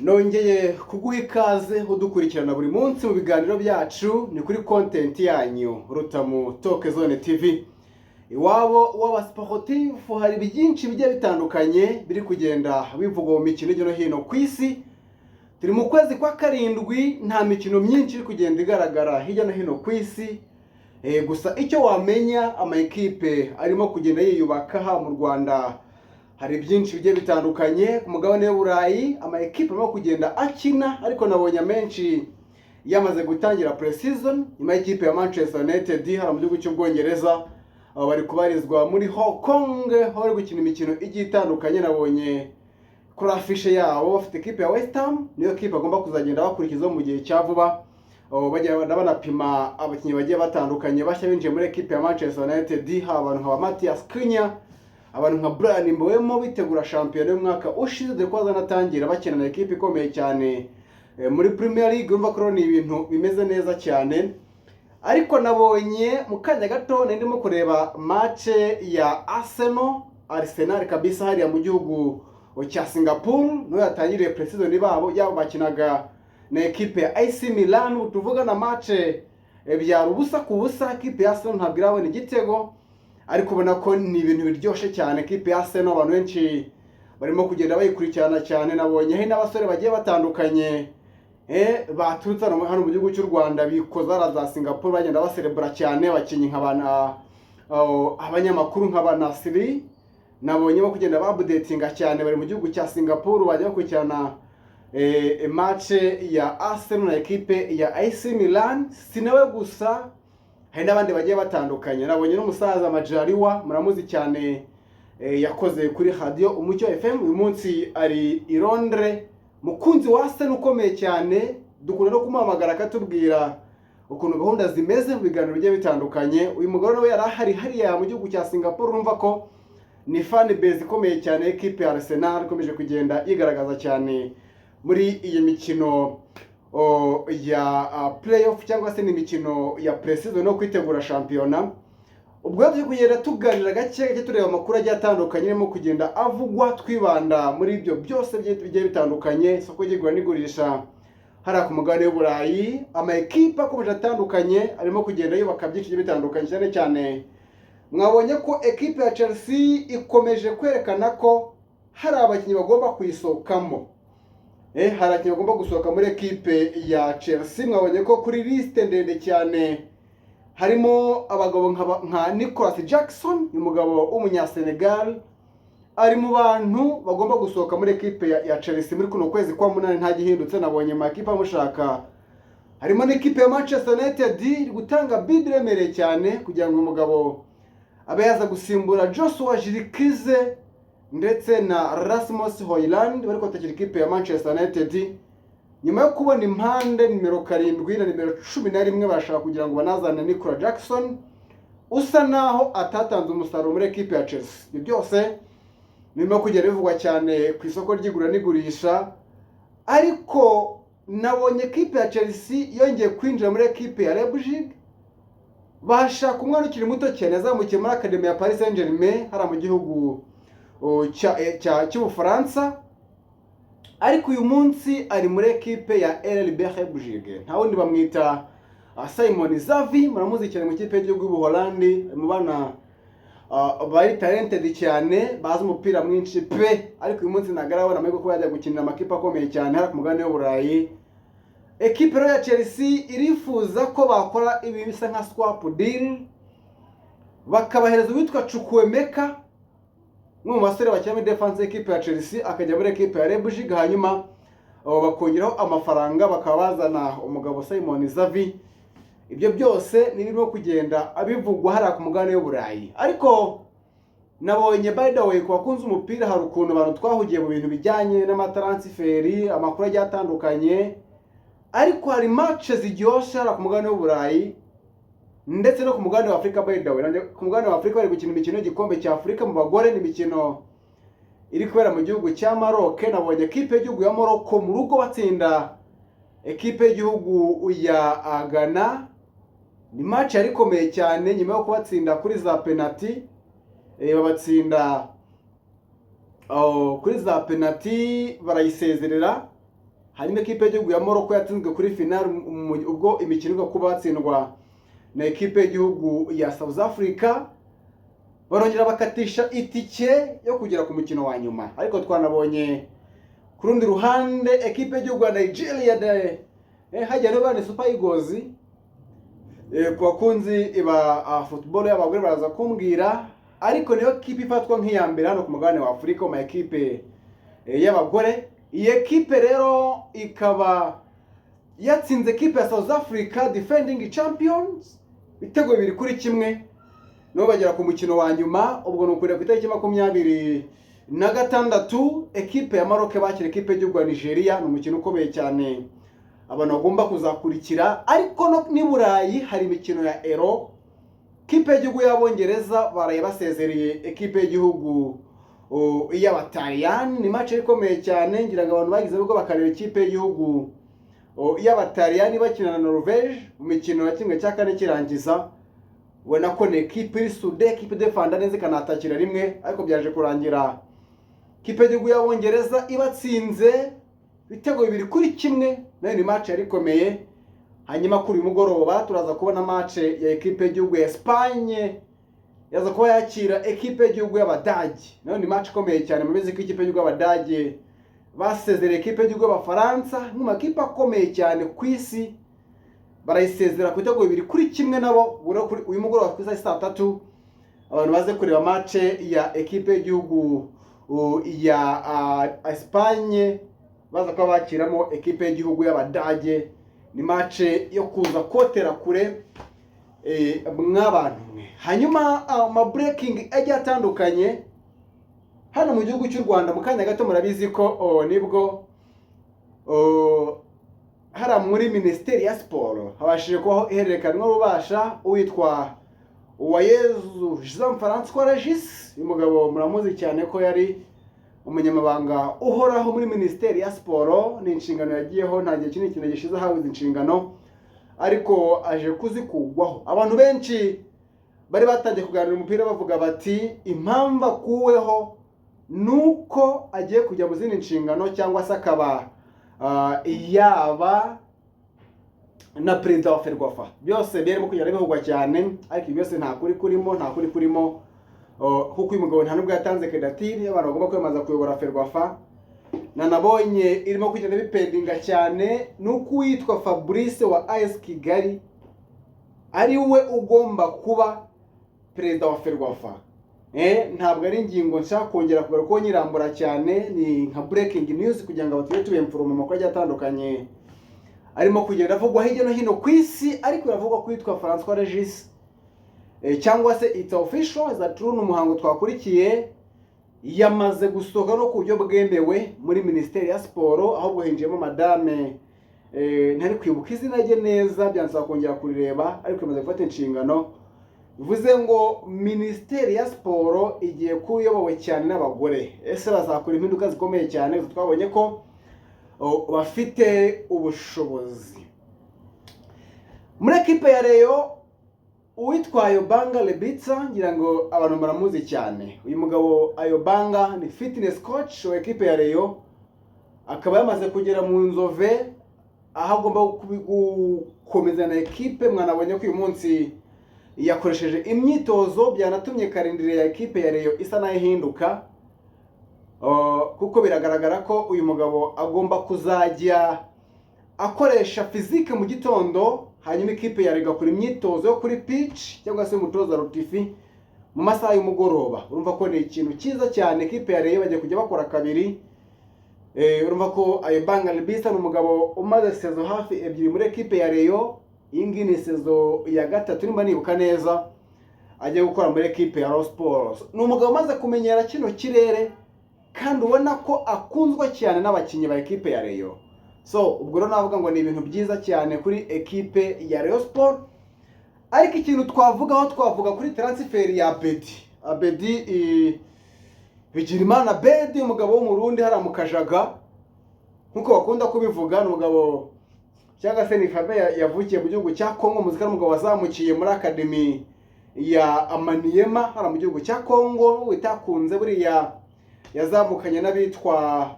nongeye kuguha ikaze udukurikirana buri munsi mu biganiro byacu ni kuri content yanyu Rutamu Talk Zone TV. Iwabo w'abasportifu hari byinshi bigiye bitandukanye biri kugenda bivugwa mu mikino hirya no hino ku isi. Turi mu kwezi kwa karindwi, nta mikino myinshi iri kugenda igaragara hirya no hino ku isi. Gusa icyo wamenya, ama ekipe arimo kugenda yiyubaka ha mu Rwanda. Hari byinshi bigiye bitandukanye ku mugabane w'Uburayi, ama ekipe arimo kugenda akina, ariko nabonye menshi yamaze gutangira pre-season. Nyuma y'ikipe ya Manchester United hara mu gihugu cy'Ubwongereza, bari kubarizwa muri Hong Kong, aho bari gukina imikino igiye itandukanye. Nabonye kuri afishe yabo bafite ekipe ya West Ham, niyo ekipe agomba kuzagenda bakurikizaho mu gihe cya vuba. Bajya banapima abakinnyi bagiye batandukanye bashya binjiye muri ekipe ya Manchester United, abantu nka Matthias Cunha, abantu nka Bryan Mbeumo bitegura shampiyona y'umwaka ushize, dore ko bazanatangira bakina na ekipe ikomeye cyane muri Premier League. Urumva ko ni ibintu bimeze neza cyane. Ariko nabonye mu kanya gato ndimo kureba match ya Arsenal kabisa hariya mu gihugu cya Singapore, no yatangiriye pre-season babo yabo bakinaga na ekipe ya AC Milan. Tuvuga na match byari ubusa ku busa, ekipe ya Arsenal ntabwo irabona igitego, ariko ubona ko ni ibintu biryoshye cyane. Ekipe ya Arsenal abantu benshi barimo kugenda bayikurikirana cyane. Nabonye hari n'abasore bagiye batandukanye baturutse hano mu gihugu cy'u Rwanda bikoza za Singapore, bagenda baserebura cyane abakinnyi nk'abana abanyamakuru nk'abanasiri. Nabonye bo kugenda babudetinga cyane, bari mu gihugu cya Singapore bajya bakurikirana match ya Arsenal na ekipe ya AC Milan. Sinawe gusa, hari n'abandi bagiye batandukanye. Nabonye n'umusaza Majaliwa, muramuzi cyane, yakoze kuri radio Umucyo FM, uyu munsi ari i Londres. Mukunzi wa Arsenal ukomeye cyane, dukunda no kumuhamagara akatubwira ukuntu gahunda zimeze mu biganiro bigiye bitandukanye. Uyu mugabo nawe yari ahari hariya mu gihugu cya Singapore. Urumva ko ni fan base ikomeye cyane. Ekipe ya Arsenal ikomeje kugenda yigaragaza cyane muri iyi mikino ya playoff cyangwa se n'imikino ya pre-season no kwitegura shampiyona. Ubwo turi kugenda tuganira gake tureba amakuru agiye atandukanye arimo kugenda avugwa, twibanda muri ibyo byose bigiye bitandukanye. Isoko ry'igura n'igurisha hari ku mugabane w'Uburayi, ama ekipe akomeje atandukanye arimo kugenda yubaka byinshi bitandukanye. Cyane cyane mwabonye ko ekipe ya Chelsea ikomeje kwerekana ko hari abakinnyi bagomba kuyisohokamo. Hari abakinnyi bagomba gusohoka muri ekipe ya Chelsea. Mwabonye ko kuri liste ndende cyane harimo abagabo nka Nicolas Jackson, umugabo w'umunyasenegal, ari mu bantu bagomba gusohoka muri ekipe ya Chelsea muri kuno kwezi kwa munani. Nta gihindutse, nabonye amakipe amushaka. Harimo n'ekipe ya Manchester United iri gutanga bid remereye cyane kugira ngo umugabo abe yaza gusimbura Joshua Zirkzee ndetse na Rasmus Hojlund, bari kwatakira ekipe ya Manchester United nyuma yo kubona impande nimero 7 na nimero 11 bashaka kugira ngo banazane Nicolas Jackson, usa naho atatanze umusaruro muri ekipe ya Chelsea. Ibyo byose birimo kugenda bivugwa cyane ku isoko ry'igura n'igurisha. Ariko nabonye ekipe ya Chelsea yongeye kwinjira muri ekipe ya Leipzig, bashaka umwana ukiri muto cyane yazamukiye muri Academy ya Paris Saint-Germain hara mu gihugu cy'Ubufaransa, ariko uyu munsi ari muri ekipe ya RB Leipzig. Nta wundi bamwita Simon Xavi, muramuzi cyane mu kipe y'igihugu y'Ubuholandi, mu bana bari talented cyane, bazi umupira mwinshi pe. Ariko uyu munsi nagarabona amahirwe ko yajya gukinira amakipe akomeye cyane hara ku mugabane w'Uburayi. Ekipe ya Chelsea irifuza ko bakora ibi bisa nka swap deal, bakabahereza uwitwa Chukwuemeka, mu basore bakina muri defense ekipe ya Chelsea, akajya muri ekipe ya Leipzig, hanyuma bakongeraho amafaranga bakabazana umugabo Simon Xavi. Ibyo byose nirimo kugenda abivugwa hara ku mugabane w'Uburayi. Ariko nabonye by the way, kwa kunze umupira hari ukuntu abantu twahugiye mu bintu bijyanye n'amatransferi, amakuru agiye atandukanye. Ariko hari match ziryoshye hara ku mugabane w'Uburayi ndetse no ku mugabane wa Afrika. By the way, ku mugabane wa Afrika bari gukina imikino y'igikombe cya Afrika mu bagore, ni imikino iri kubera mu gihugu cya Maroc. Nabonye ekipe y'igihugu ya Morocco mu rugo batsinda ekipe y'igihugu ya Ghana. Ni match yari ikomeye cyane nyuma yo kubatsinda kuri za penalty, babatsinda kuri za penalty barayisezerera. hanyuma ekipe y'igihugu ya Morocco yatsinzwe kuri final ubwo imikino iga kuba batsindwa na ekipe y'igihugu ya South Africa, barongera bakatisha itike yo kugera ku mukino wa nyuma. Ariko twanabonye ku rundi ruhande ekipe y'igihugu ya Nigeria hajya no bane Super Eagles ku bakunzi iba football y'abagore baraza kumbwira, ariko niyo kipe ifatwa nk'iya mbere hano ku mugabane wa Afurika mu ekipe y'abagore. Iyi ekipe rero ikaba yatsinze ekipe ya South Africa defending champions ibitego 2-1, no bagera ku mukino wa nyuma. Ubwo ni ukuri ku itariki 26 ekipe ya Maroc bakira ekipe y'igihugu ya Nigeria. Ni umukino ukomeye cyane abantu bagomba kuzakurikira. Ariko no ni Burayi hari imikino ya Euro, ekipe y'igihugu y'Abongereza baraye basezereye ekipe y'igihugu y'Abataliyani. Ni match ikomeye cyane, ngira ngo abantu bagize ubwo bakareba ekipe y'igihugu y'Abataliyani bakina na Norvège mu mikino ya kimwe cya kane kirangiza. Ubona ko ni ekipe isude, ekipe defanda neza ikanatakira rimwe, ariko byaje kurangira ekipe y'igihugu y'Abongereza ibatsinze ibitego 2-1. Nayo ni match yari ikomeye. Hanyuma kuri mugoroba turaza kubona match ya ekipe y'igihugu ya Espagne yaza kuba yakira ekipe y'igihugu y'Abadage. Nayo ni match ikomeye cyane, mumeze ko ikipe y'igihugu y'Abadage basezereye ekipe y'igihugu y'Abafaransa nk'uma kipe akomeye cyane ku isi, barayisezera ku bitego 2-1 nabo. Uyu mugoroba ku saa 3 abantu baze kureba match ya ekipe y'igihugu ya Espagne baza kuba bakiramo ekipe y'igihugu y'Abadage. Ni match yo kuza kotera kure mw'abantu mwe. Hanyuma ama breaking agiye atandukanye hano mu gihugu cy'u Rwanda. Mu kanya gato murabizi ko nibwo hara muri Ministeri ya Sport habashije kubaho ihererekanwa rubasha uwitwa Uwayezu Jean-François Regis. Uyu mugabo muramuzi cyane ko yari umunyamabanga uhoraho muri Ministeri ya Sport. Ni inshingano yagiyeho, nta gihe kinini gishize hawe izi inshingano, ariko aje kuzikugwaho. Abantu benshi bari batangiye kuganira umupira bavuga bati impamvu akuweho nuko agiye kujya mu zindi nshingano, cyangwa se akaba yaba na perezida wa Ferwafa. Byose birimo kugenda bivugwa cyane, ariko byose nta kuri kurimo kuko uyu mugabo nta nubwo yatanze candidature abantu bagomba kwemaza kuyobora Ferwafa. Nanabonye irimo kugenda bipendinga cyane nuko witwa Fabrice wa AS Kigali ari we ugomba kuba perezida wa Ferwafa. Ntabwo ari ingingo nshaka kongera kugaruka ko nyirambura cyane, ni nka breaking news kugira ngo abatwe tubemfura mu makuru agiye atandukanye arimo kugenda avugwa hirya no hino ku isi. Ariko yavuga ko yitwa François Regis cyangwa se it's official za true n'umuhango twakurikiye yamaze gusohoka no ku buryo bwemewe muri Ministeri ya Sport. Ahubwo hinjiyemo madame ntari kwibuka izina rye neza, byansaba kongera kurireba, ariko yamaze gufata inshingano. Bivuze ngo Ministeri ya Sport igiye kuyobowe cyane n'abagore. Ese bazakora impinduka zikomeye cyane. Twabonye ko bafite ubushobozi. Muri ekipe ya Rayon uwitwa Ayobanga Lebitsa, ngira ngo abantu baramuzi cyane. Uyu mugabo Ayobanga ni fitness coach wa ekipe ya Rayon, akaba yamaze kugera mu Nzove aho agomba gukomeza na ekipe. Mwanabonye ko uyu munsi yakoresheje imyitozo, byanatumye karindire ya ekipe ya Rayon isa nayo ihinduka, kuko biragaragara ko uyu mugabo agomba kuzajya akoresha physique mu gitondo, hanyuma ekipe ya Rayon igakora imyitozo yo kuri pitch cyangwa se umutoza rutifi mu masaha y'umugoroba. Urumva ko ni ikintu cyiza cyane. Ekipe ya Rayon bagiye kujya bakora kabiri. Urumva ko Ayobanga Lebitsa ni umugabo umaze sezo hafi 2 muri ekipe ya Rayon. Iyi ngiyi ni sezo ya 3 nimba nibuka neza agiye gukora muri ekipe ya Rayon Sports. Ni umugabo umaze kumenyera kino kirere kandi ubona ko akunzwe cyane n'abakinnyi ba ekipe ya Rayon. So ubwo rero navuga ngo ni ibintu byiza cyane kuri ekipe ya Rayon Sports. Ariko ikintu twavuga kuri transfer ya Abedi Bigirimana Bedi, umugabo wo mu Burundi hara mu Kajaga nkuko bakunda kubivuga. Ni umugabo cyangwa se ni famille yavukiye mu gihugu cya Kongo. Muzika n'umugabo wazamukiye muri academy ya Amaniema hara mu gihugu cya Kongo, witakunze buriya yazamukanye n'abitwa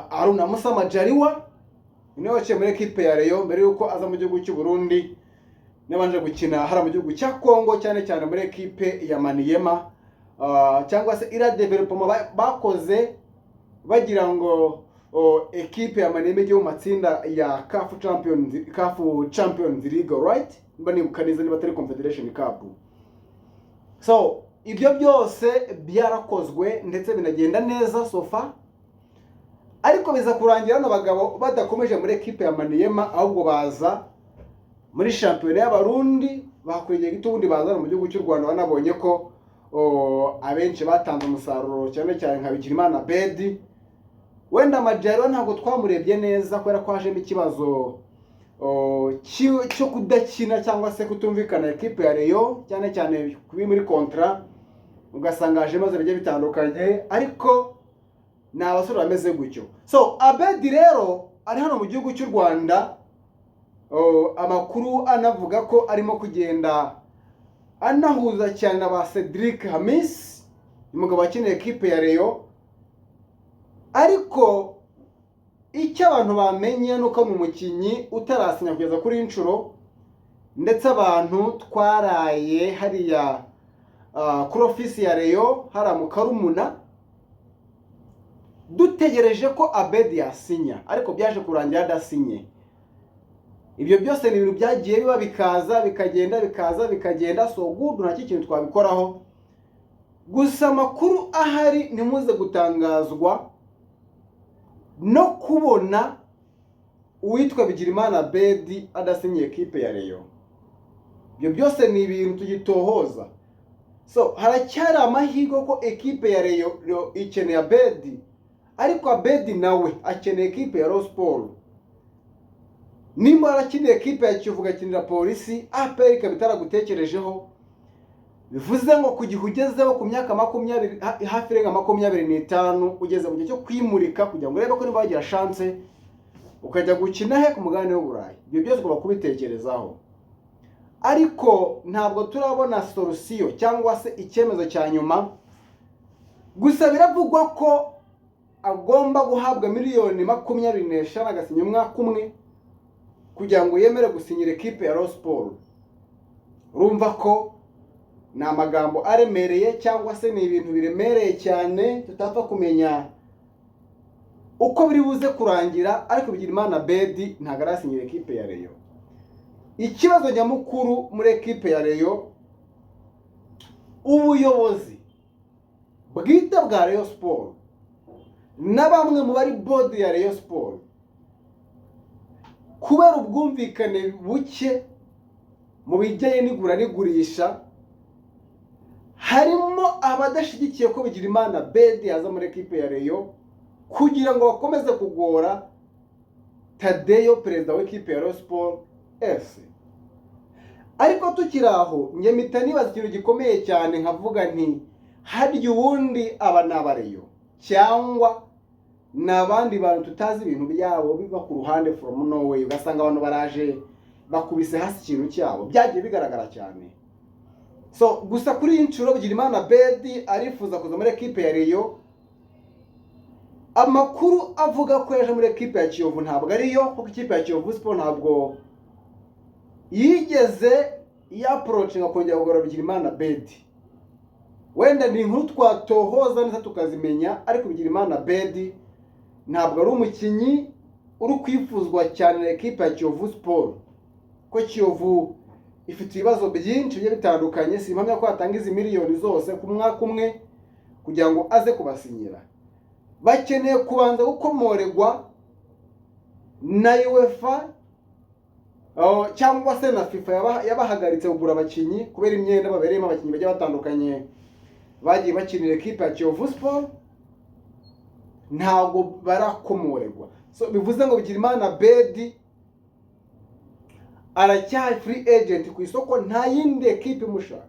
Aruna Musa Majaliwa. niwe waciye muri ekipe ya Rayon mbere yuko aza mu gihugu cy'u Burundi, nabanje gukina hara mu gihugu cya Congo, cyane cyane muri ekipe ya Maniema, cyangwa se ira development bakoze bagira ngo ekipe ya Maniema igiye mu matsinda ya CAF Champions League, right? Mba nibuka neza niba atari Confederation Cup. So ibyo byose byarakozwe ndetse binagenda neza sofa, ariko biza kurangira n'abagabo badakomeje muri ekipe ya Maniema, ahubwo baza muri shampiyona y'Abarundi, bakuriye gito ubundi baza mu gihugu cy'u Rwanda. Banabonye ko abenshi batanze umusaruro, cyane cyane nka Bigirimana Bedi. Wenda Majaro ntabwo twamurebye neza kubera ko hajemo ikibazo cyo kudakina cyangwa se kutumvikana ekipe ya Rayon, cyane cyane kubi muri kontra, ugasanga haje maze bijye bitandukanye, ariko ni abasore bameze gutyo. So Abedi rero ari hano mu gihugu cy'u Rwanda, amakuru anavuga ko arimo kugenda anahuza cyane na ba Cedric Hamis, umugabo wakineye ekipe ya Rayon. Ariko icyo abantu bamenye nuko mu mukinyi utarasinya kugeza kuri inshuro, ndetse abantu twaraye hariya kuri ofisi ya Rayon hara mu Karumuna dutegereje ko Abedi yasinya, ariko byaje kurangira adasinye. Ibyo byose ni ibintu byagiye biba bikaza bikagenda, so good, nta kintu twabikoraho. Gusa amakuru ahari ntimuze gutangazwa no kubona uwitwa Bigirimana Bedi adasinye ekipe ya Rayon. Ibyo byose ni ibintu tugitohoza. So haracyari amahirwe ko ekipe ya Rayon ikeneye Abedi, ariko Abedi nawe akeneye ekipe ya Rayon Sport. Nimba arakinira ekipe ya Kiyovu gakinira Polisi, APR ikaba itaragutekerejeho, bivuze ngo kugihe ugezeho ku myaka 20 hafi renga 25 ugeze mu gihe cyo kwimurika kugira ngo urebe ko niba wagira chance ukajya gukina he ku mugabane w'Uburayi. Ibyo byose kuba kubitekerezaho, ariko ntabwo turabona solution cyangwa se icyemezo cya nyuma. Gusa biravugwa ko agomba guhabwa miliyoni 25 agasinya umwaka umwe kugira ngo yemere gusinyira ekipe ya Rayon Sport. Urumva ko ni amagambo aremereye cyangwa se ni ibintu biremereye cyane tutapfa kumenya uko biri buze kurangira, ariko Bigirimana Bedi ntabwo arasinyira ekipe ya Rayon. Ikibazo nyamukuru muri ekipe ya Rayon, ubuyobozi bwite bwa Rayon Sport na bamwe mu bari board ya Rayon Sport, kubera ubwumvikane buke mu bijyanye n'igura n'igurisha, harimo abadashyigikiye ko Bigirimana Bedi yaza muri ekipe ya Rayon kugira ngo bakomeze kugora Tadeyo, perezida w'ekipe ya Rayon Sport FC. Ariko tukiri aho, njye mpita nibaza ikintu gikomeye cyane, nkavuga nti harya ubundi aba ni Abareyo cyangwa n'abandi bantu tutazi ibintu byabo biva ku ruhande from nowhere, ugasanga abantu baraje bakubise hasi ikintu cyabo, byagiye bigaragara cyane. So gusa kuri iyi nshuro Bigirimana Bedi arifuza kuza muri ekipe ya Rayon. Amakuru avuga ko yaje muri ekipe ya Kiyovu ntabwo ariyo, kuko ikipe ya Kiyovu Sport ntabwo yigeze approachinga kongera kugura Bigirimana Bedi. Wenda ni inkuru twatohoza neza tukazimenya, ariko Bigirimana Bedi ntabwo ari umukinyi uri kwifuzwa cyane na ekipe ya Kiyovu Sport, ko Kiyovu ifite ibibazo byinshi bigiye bitandukanye. Simpamya ko atanga izi miliyoni zose ku mwaka umwe kugira ngo aze kubasinyira. Bakeneye kubanza gukomoregwa na UEFA cyangwa se na FIFA yabahagaritse kugura abakinyi kubera imyenda babereyemo abakinyi bagiye batandukanye bagiye bakinira ekipe ya Kiyovu Sport, ntabwo barakomoregwa. So bivuze ngo Bigirimana Bedi aracyari free agent ku isoko, nta yindi ekipe imushaka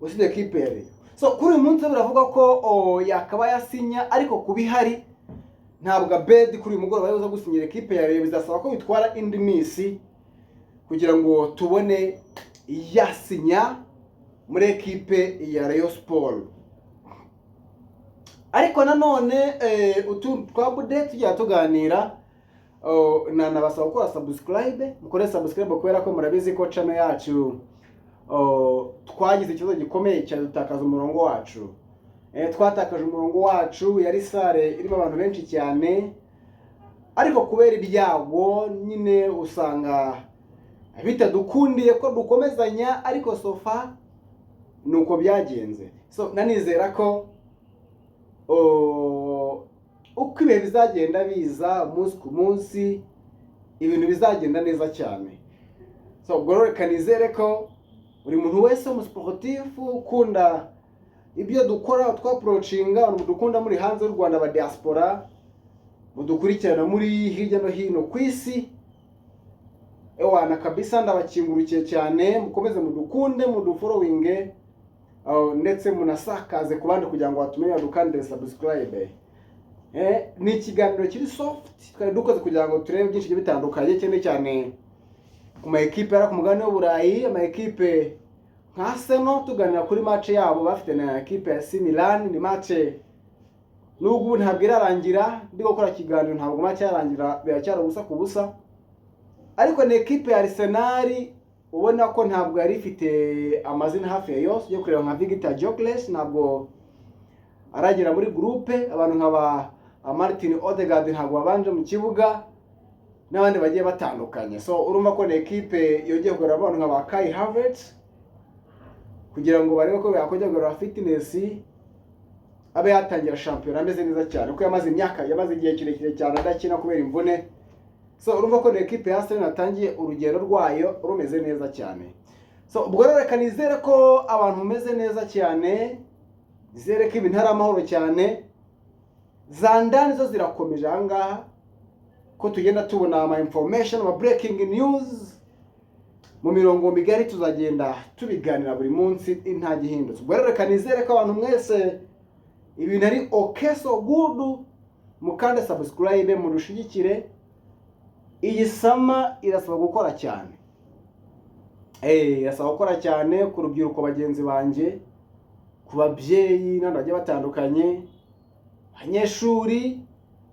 usibye ekipe ya Rayon. So kuri uyu munsi biravuga ko yakaba yasinya, ariko kubihari ntabwo Bedi kuri uyu mugoroba yaza gusinyira ekipe ya Rayon. Bizasaba ko bitwara indi minsi kugira ngo tubone yasinya muri ekipe ya Rayon Sport. Ariko nanone utu twabude tujya tuganira, nanabasaba gukora subscribe, mukore subscribe kubera ko murabizi ko channel yacu twagize ikibazo gikomeye cyane dutakaza umurongo wacu. Twatakaje umurongo wacu, yari sare irimo abantu benshi cyane, ariko kubera ibyago nyine usanga bitadukundiye ko dukomezanya, ariko sofa nuko byagenze. So nanizera ko uko ibihe bizagenda biza umunsi ku munsi ibintu bizagenda neza cyane. So gororeka nizere ko buri muntu wese umusportif ukunda ibyo dukora, twaproachinga abantu dukunda muri hanze y'u Rwanda, ba diaspora mudukurikirana muri hirya no hino ku isi, ewana kabisa ndabakingurukiye cyane, mukomeze mudukunde, mudufollowing, ndetse munasakaze ku bandi kugira ngo batumenye dukande subscribe. Ni ikiganiro kiri soft twari dukoze kugira ngo turebe byinshi bitandukanye, cyane cyane ku ma equipe ara ku mugabane w'Uburayi, ama equipe nka Arsenal, tuganira kuri match yabo bafite na equipe ya AC Milan. Ni match nubwo ntabwo irarangira, ndi gukora kiganiro ntabwo match yarangira, biracyari ubusa ku busa, ariko ni equipe ya Arsenal ubona ko ntabwo yari ifite amazina hafi ya yose yo kureba nka Victor Gyökeres, ntabwo aragera muri groupe. Abantu nk'aba Martin Odegaard ntabwo babanje mu kibuga, n'abandi bagiye batandukanye. So urumva ko ni equipe yongeye kugura abantu nk'aba Kai Havertz kugira ngo barebe ko yakongera kugura fitness, abe yatangira shampiyona ameze neza cyane, kuko yamaze igihe kirekire cyane adakina kubera imvune. So urumva ko ni equipe ya Arsenal natangiye urugendo rwayo rumeze neza cyane. So ubwo rero reka nizere ko abantu bameze neza cyane, nizere ko ibintu ari amahoro cyane. Zandani zo zirakomeje ahangaha, ko tugenda tubona ama information, ama breaking news mu mirongo migari, tuzagenda tubiganira buri munsi nta gihindutse. Ubwo rero reka nizere ko abantu mwese ibintu ari okay, so good, mukande subscribe, murushigikire. Iyi sama irasaba gukora cyane, irasaba gukora cyane ku rubyiruko bagenzi banje, ku babyeyi n'abandi bagiye batandukanye, abanyeshuri.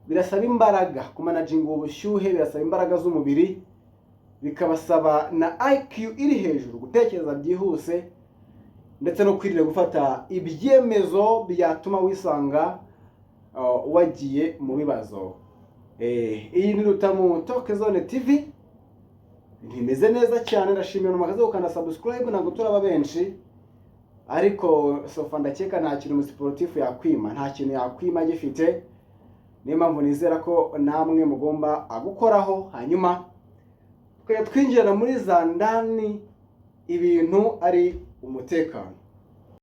Birasaba imbaraga ku managing ubushyuhe, birasaba imbaraga z'umubiri, bikabasaba na IQ iri hejuru, gutekereza byihuse, ndetse no kwirinda gufata ibyemezo byatuma wisanga wagiye mu bibazo. Iyi ni Rutamu Talk Zone TV, ntimeze neza cyane. Ndashimira umukazi ukanda subscribe, ntabwo turaba benshi, ariko sofa ndakeka nta kintu umusportif yakwima, nta kintu yakwima gifite. Niyo mpamvu nizera ko namwe mugomba gukoraho, hanyuma twinjira muri za ndani ibintu ari umutekano.